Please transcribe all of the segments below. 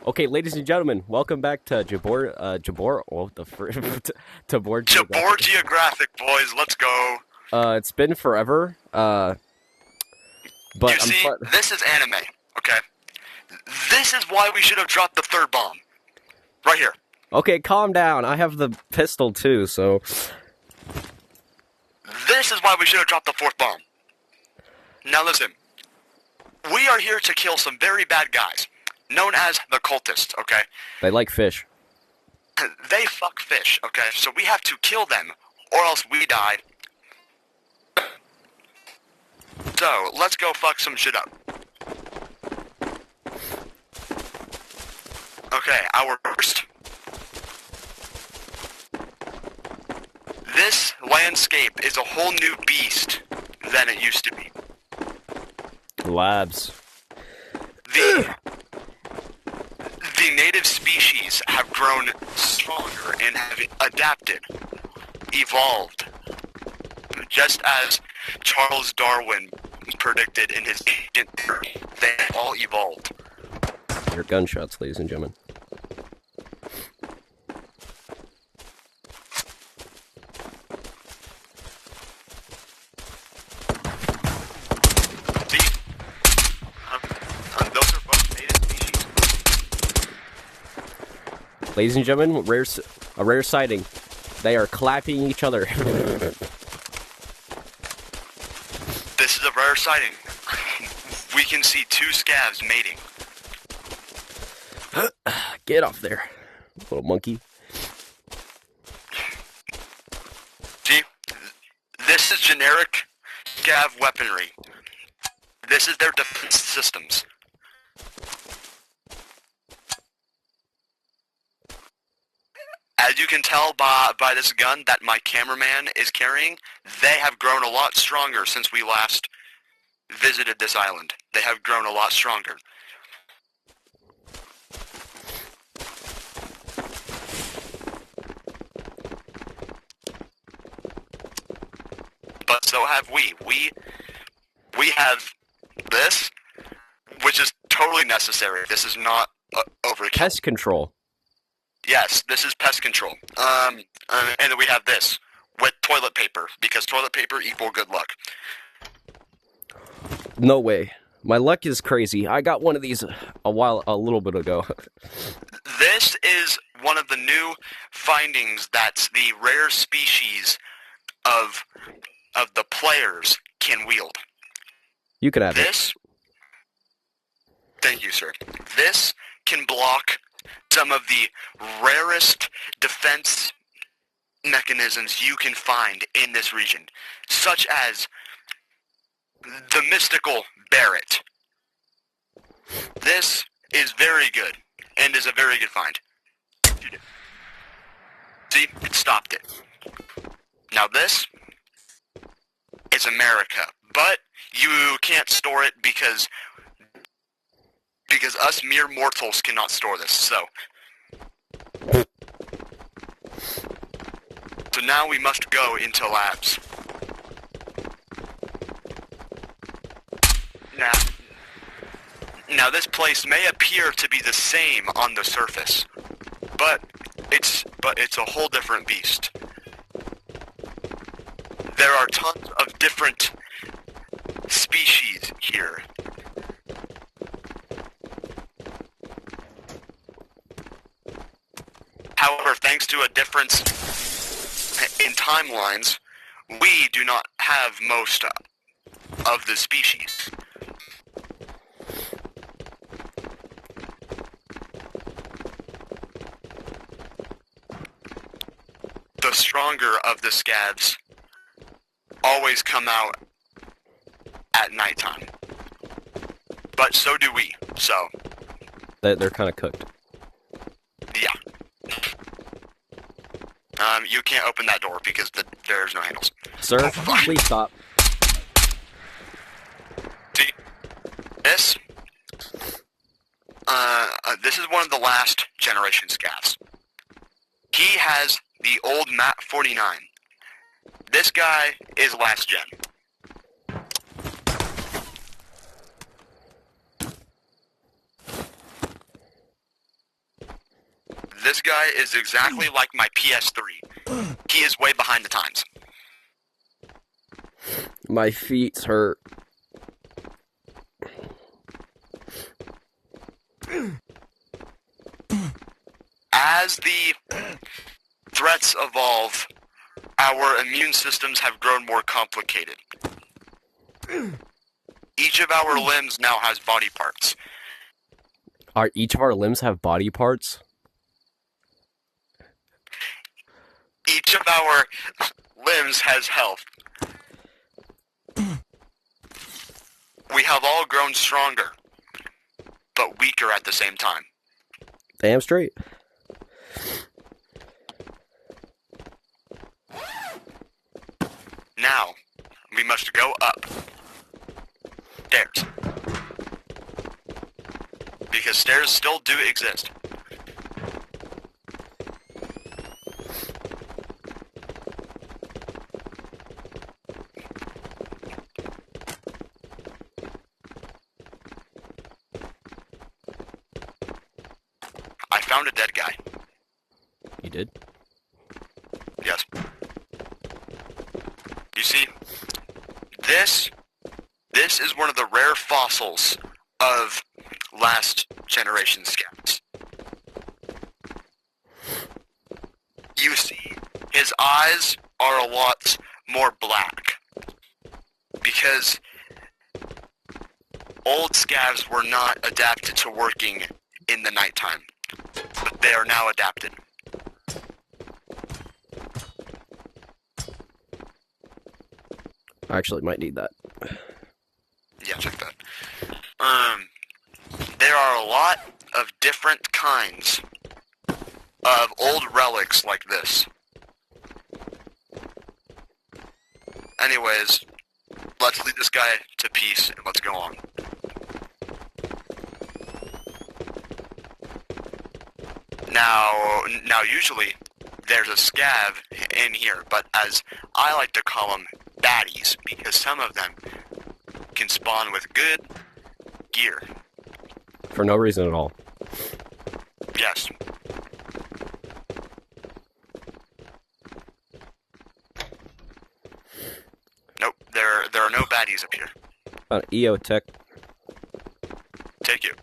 Okay, ladies and gentlemen, welcome back to Jabor. Oh, Tabor Tapor Geographic. geographic, boys. Let's go. It's been forever. But You see, this is anime. Okay. This is why we should have dropped the third bomb. Right here. okay, calm down. I have the pistol too, so This is why we should have dropped the fourth bomb. Now listen. We are here to kill some very bad guys, known as the cultists. Okay. they like fish. They fuck fish. Okay. So we have to kill them, or else we die. So let's go fuck some shit up. Okay, our first. This landscape is a whole new beast than it used to be. Labs. The native species have grown stronger and have adapted, evolved, just as Charles Darwin predicted in his Ancient Theory. They have all evolved. Your gunshots, ladies and gentlemen. See? Those are both native species. Ladies and gentlemen, a rare sighting. They are clapping each other. This is a rare sighting. We can see two scavs mating. Get off there, little monkey. See? This is generic scav weaponry. This is their defense systems. As you can tell by this gun that my cameraman is carrying, they have grown a lot stronger since we last visited this island. They have grown a lot stronger. But so have we. We have this, which is totally necessary. This is not overkill. Pest control. Yes, this is pest control. And then we have this with toilet paper, because toilet paper equal good luck. No way. My luck is crazy. I got one of these a little bit ago. This is one of the new findings that the rare species of the players can wield. You can have it. This, thank you, sir. This can block some of the rarest defense mechanisms you can find in this region, such as the mystical Barrett. This is very good, and is a very good find. See, it stopped it. Now this is America, but you can't store it because us mere mortals cannot store this, so now we must go into labs. Now this place may appear to be the same on the surface, but it's a whole different beast. There are tons of different species here. However, thanks to a difference in timelines, we do not have most of the species. The stronger of the scavs always come out at nighttime. But so do we, so They're kind of cooked. yeah. You can't open that door because there's no handles. Sir, fuck. please stop. See, this is one of the last generation scavs. He has the old Map 49. This guy is last gen. This guy is exactly like my PS3. He is way behind the times. My feet hurt. As the threats evolve, our immune systems have grown more complicated. Each of our limbs now has body parts. Each of our limbs have body parts? Each of our limbs has health. We have all grown stronger, but weaker at the same time. Damn straight. Now, we must go up stairs. Because stairs still do exist. I found a dead guy. You did? Yes. You see, this is one of the rare fossils of last generation scouts. You see, his eyes are a lot more black because old scavs were not adapted to working in the nighttime, but they are now adapted. I actually might need that. Yeah, check that. There are a lot of different kinds of old relics like this. Anyways, let's leave this guy to peace and let's go on. Now usually there's a scav in here, but as I like to call them, baddies, because some of them can spawn with good gear. For no reason at all. Yes. Nope, there are no baddies up here. EO tech. Take you.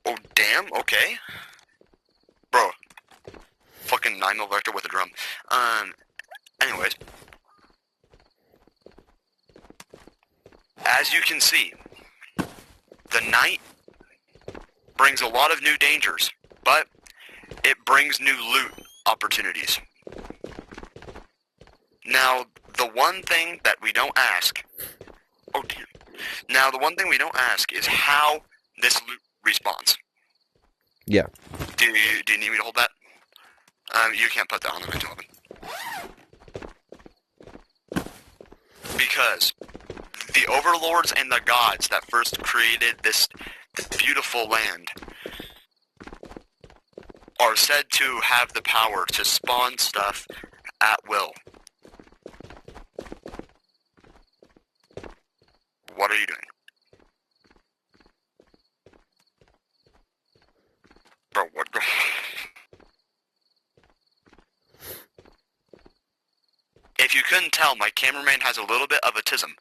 Oh, damn, okay. Bro. Fucking 9mm Vector with a drum. Anyways. As you can see, the night brings a lot of new dangers, but it brings new loot opportunities. Now, the one thing that we don't ask... Oh, damn. Now, the one thing we don't ask is how this loot respawns. Yeah. Do you need me to hold that? You can't put that on the mental weapon. Because the overlords and the gods that first created this beautiful land are said to have the power to spawn stuff at will. What are you doing? Bro, what? If you couldn't tell, my cameraman has a little bit of autism.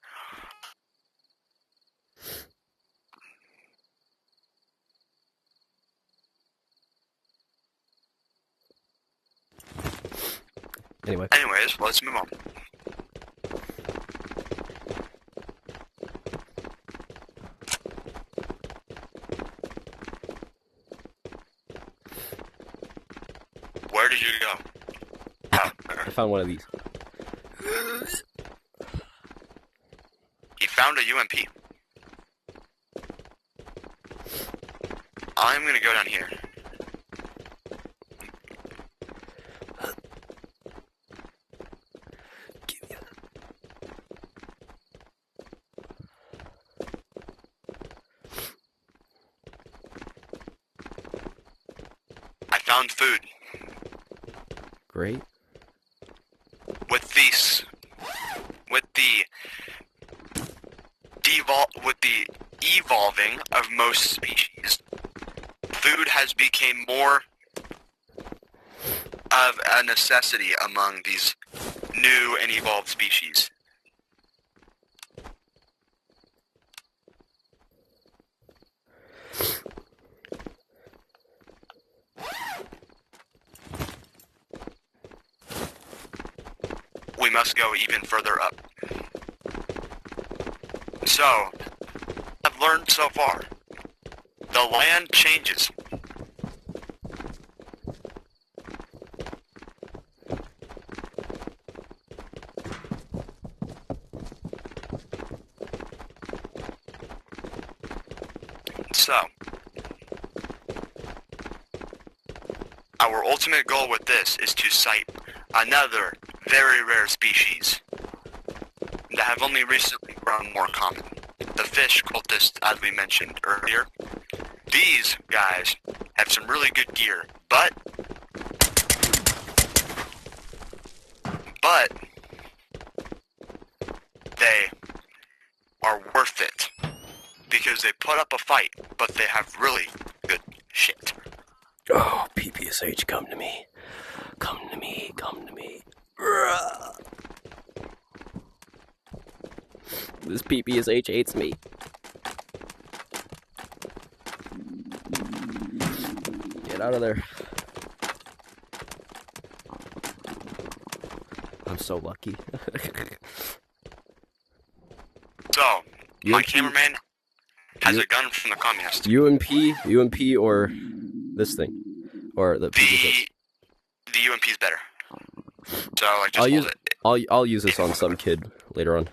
Anyways, let's move on. Where did you go? Oh, I found one of these. he found a UMP. I'm gonna go down here. I found food. Great. With the evolving of most species, food has become more of a necessity among these new and evolved species. We must go even further up. So, I've learned so far, the land changes. So, our ultimate goal with this is to cite another very rare species that have only recently grown more common. The fish cultists, as we mentioned earlier. These guys have some really good gear, but they are worth it because they put up a fight, but they have really good shit. Oh, PPSH, come to me. Come to me, come to me. This PPSH hates me. Get out of there. I'm so lucky. So, my UMP? cameraman has a gun from the communists. UMP, or this thing, or the PPSH. The UMP is better. So, like, just hold it. I'll use this on some kid later on.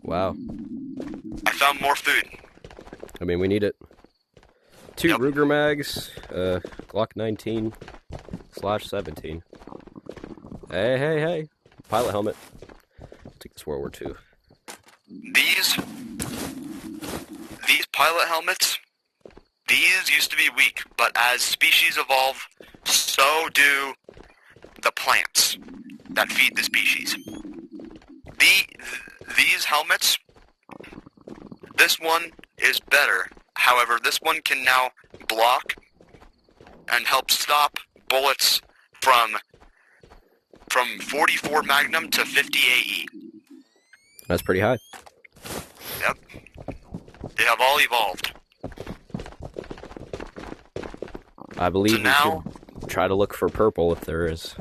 Wow. I found more food. I mean, we need it. 2 Yep. Ruger mags, Glock 19/17. Hey. Pilot helmet. Take this World War II. These pilot helmets, these used to be weak, but as species evolve, so do the plants that feed the species. These helmets, this one is better. However, this one can now block and help stop bullets from 44 Magnum to 50 AE. That's pretty high. Yep. They have all evolved. I believe So we now, should try to look for purple if there is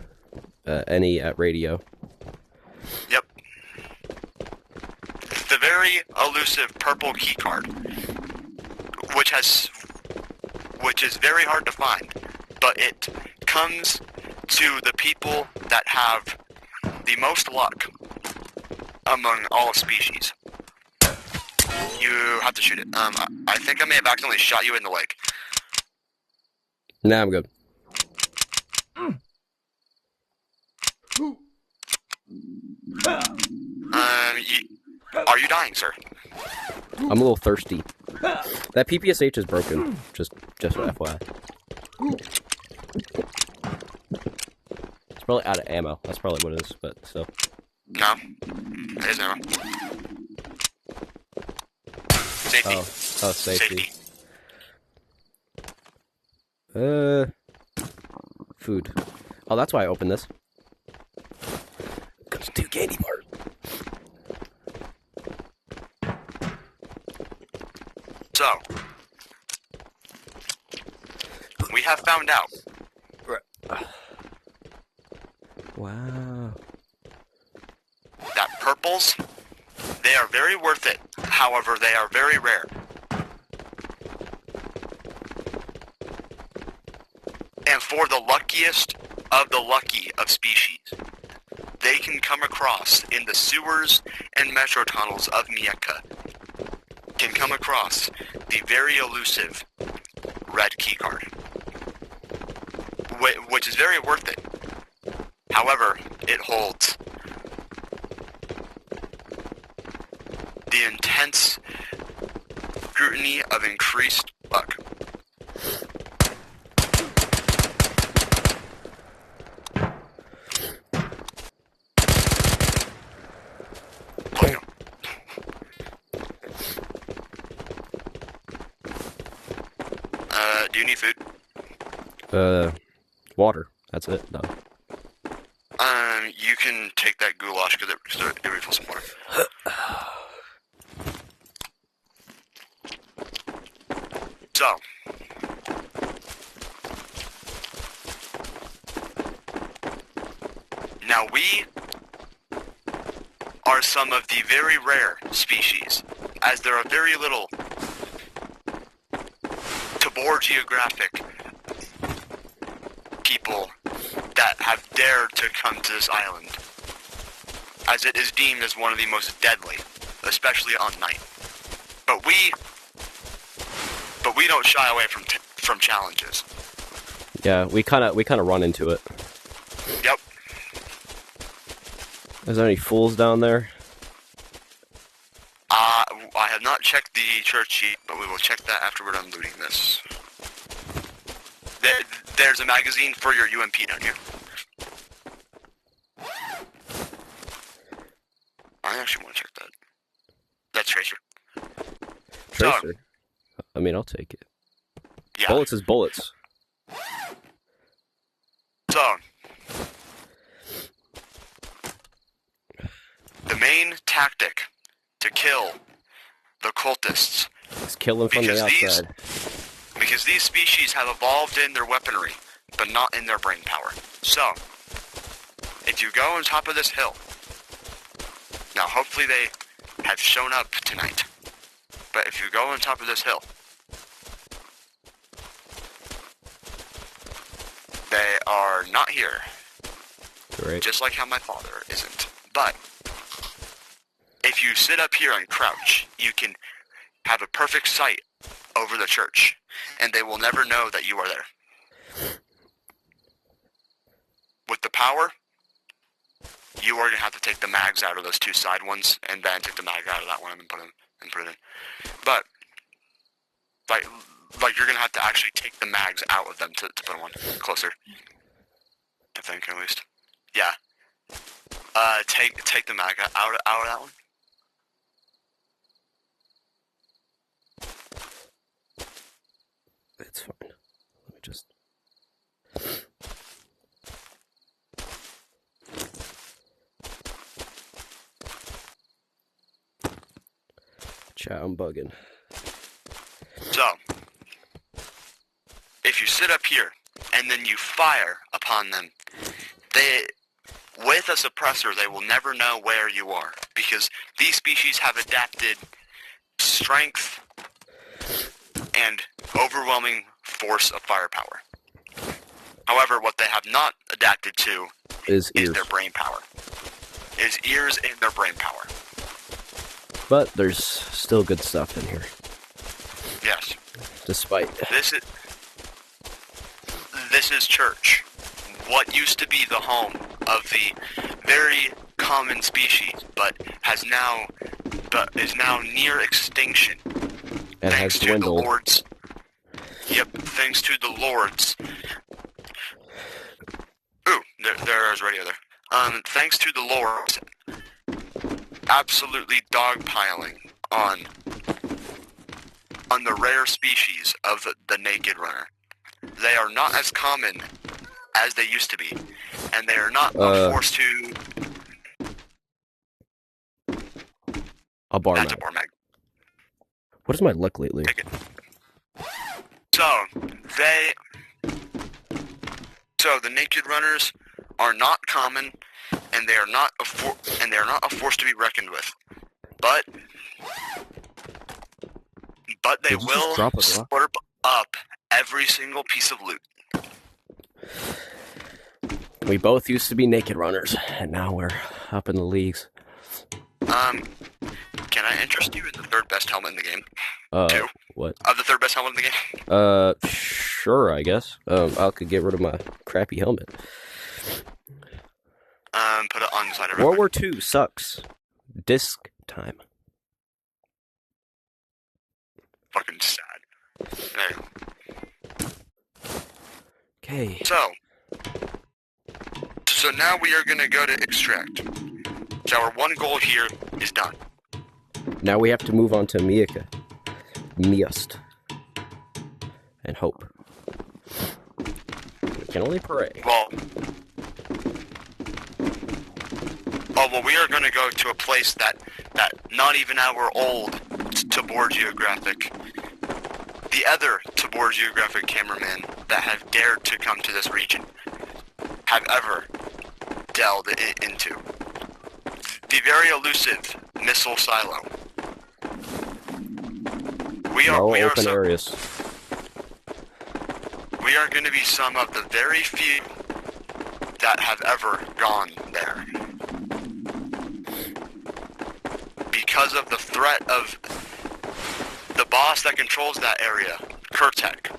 any at radio. yep. The very elusive purple keycard, which is very hard to find, but it comes to the people that have the most luck among all species. You have to shoot it. I think I may have accidentally shot you in the leg. Nah, I'm good. Are you dying, sir? I'm a little thirsty. That PPSH is broken. Just FYI. It's probably out of ammo. That's probably what it is, but still. No. It is ammo. Safety. Oh, safety. Food. Oh, that's why I opened this. Got 2 candy bars. So, we have found out. Wow. That purples, they are very worth it. However, they are very rare. And for the luckiest of the lucky of species, they can come across in the sewers and metro tunnels of Mieka, can come across the very elusive red keycard, which is very worth it. However, it holds the intense scrutiny of increased luck. Do you need food? Water. That's it, though. You can take that goulash because it refills some water. So, now we are some of the very rare species, as there are very little Tapor geographic people that have dared to come to this island, as it is deemed as one of the most deadly, especially on night. But we don't shy away from challenges. Yeah, we kind of run into it. Yep. Is there any fools down there? I have not checked the church sheet, but we will check that after we're done looting this. There's a magazine for your UMP down here. I actually want to check that. That's Tracer. Tracer? I mean, I'll take it. Yeah. Bullets is bullets. So, the main tactic to kill the cultists, Just kill them from the outside. because these species have evolved in their weaponry, but not in their brain power. So, if you go on top of this hill, now hopefully they have shown up tonight, but if you go on top of this hill, they are not here. Great. Just like how my father isn't. But if you sit up here and crouch, you can have a perfect sight over the church, and they will never know that you are there. With the power, you are gonna have to take the mags out of those two side ones, and then take the mag out of that one and put it in. But like you're gonna have to actually take the mags out of them to put them on closer. I think, at least. Yeah. Take the mag out of that one. It's fine. Let me just... Chat, I'm bugging. So, if you sit up here, and then you fire upon them, with a suppressor, they will never know where you are, because these species have adapted strength and overwhelming force of firepower. However, what they have not adapted to Is their brain power. Is ears in their brain power. But there's still good stuff in here. Yes. Despite... This is church. What used to be the home of the very common species, but is now near extinction. And thanks has to dwindled. the lords. Yep, thanks to the lords. Ooh, there's radio there. Thanks to the lords absolutely dogpiling on the rare species of the naked runner. They are not as common as they used to be, and they are not forced to... A bar That's mag. a bar mag. What is my luck lately? Take it. So the naked runners are not common, and they are not a force to be reckoned with. But they Did you just will drop a rock? slurp up every single piece of loot. We both used to be naked runners, and now we're up in the leagues. Can I interest you in the third best helmet in the game? What? Of the third best helmet in the game? Sure, I guess. I could get rid of my crappy helmet. Put it on the side of World War II sucks. Disc time. Fucking sad. There you go. Okay. So now we are gonna go to extract. So our one goal here is done. Now we have to move on to Miust. And hope. Can only pray. Well, we are going to go to a place that not even our old Tapor geographic, the other Tapor geographic cameramen that have dared to come to this region, have ever delved into. The very elusive missile silo. No open areas. We are going to be some of the very few that have ever gone there. Because of the threat of the boss that controls that area, Kurtek.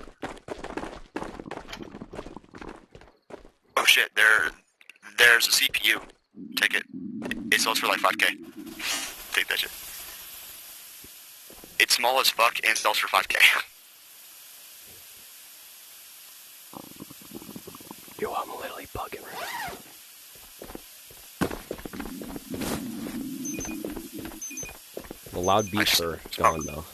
Oh shit, there's a CPU. Take it. It sells for like 5K. Take that shit. It's small as fuck and sells for 5K. Yo, I'm literally bugging right now. The loud beats are gone though.